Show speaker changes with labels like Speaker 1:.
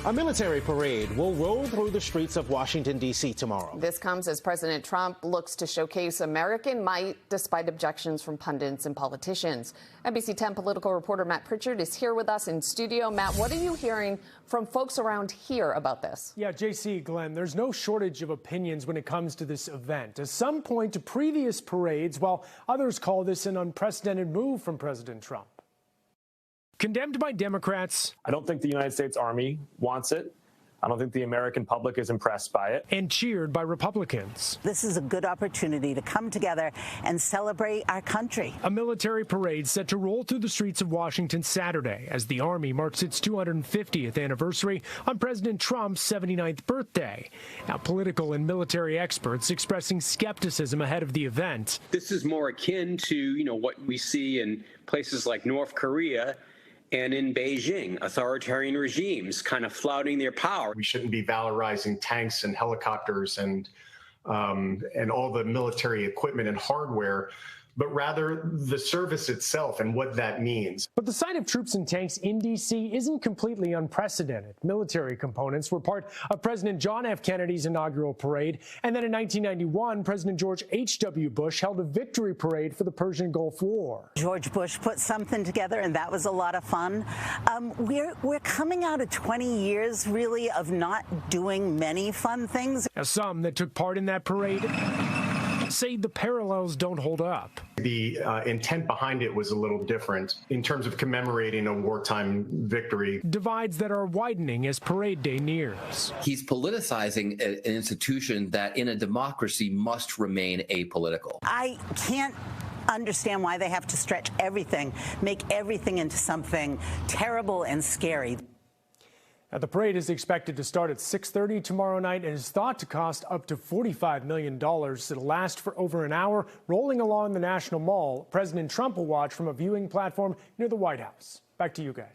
Speaker 1: A military parade will roll through the streets of Washington, D.C. tomorrow.
Speaker 2: This comes as President Trump looks to showcase American might despite objections from pundits and politicians. NBC 10 political reporter Matt Pritchard is here with us in studio. Matt, what are you hearing from folks around here about this?
Speaker 3: Yeah, JC, Glenn, there's no shortage of opinions when it comes to this event. As some point to previous parades, while others call this an unprecedented move from President Trump. Condemned by Democrats.
Speaker 4: I don't think the United States Army wants it. I don't think the American public is impressed by it.
Speaker 3: And cheered by Republicans.
Speaker 5: This is a good opportunity to come together and celebrate our country.
Speaker 3: A military parade set to roll through the streets of Washington Saturday as the Army marks its 250th anniversary on President Trump's 79th birthday. Now, political and military experts expressing skepticism ahead of the event.
Speaker 6: This is more akin to, what we see in places like North Korea and in Beijing, authoritarian regimes kind of flouting their power.
Speaker 7: We shouldn't be valorizing tanks and helicopters and all the military equipment and hardware, but rather the service itself and what that means.
Speaker 3: But the sight of troops and tanks in D.C. isn't completely unprecedented. Military components were part of President John F. Kennedy's inaugural parade. And then in 1991, President George H.W. Bush held a victory parade for the Persian Gulf War.
Speaker 5: George Bush put something together, and that was a lot of fun. We're coming out of 20 years, really, of not doing many fun things.
Speaker 3: Now, some that took part in that parade say the parallels don't hold up.
Speaker 7: The intent behind it was a little different in terms of commemorating a wartime victory.
Speaker 3: Divides that are widening as parade day nears.
Speaker 8: He's politicizing an institution that in a democracy must remain apolitical.
Speaker 5: I can't understand why they have to stretch everything, make everything into something terrible and scary.
Speaker 3: Now, the parade is expected to start at 6:30 tomorrow night and is thought to cost up to $45 million. It'll last for over an hour, rolling along the National Mall. President Trump will watch from a viewing platform near the White House. Back to you guys.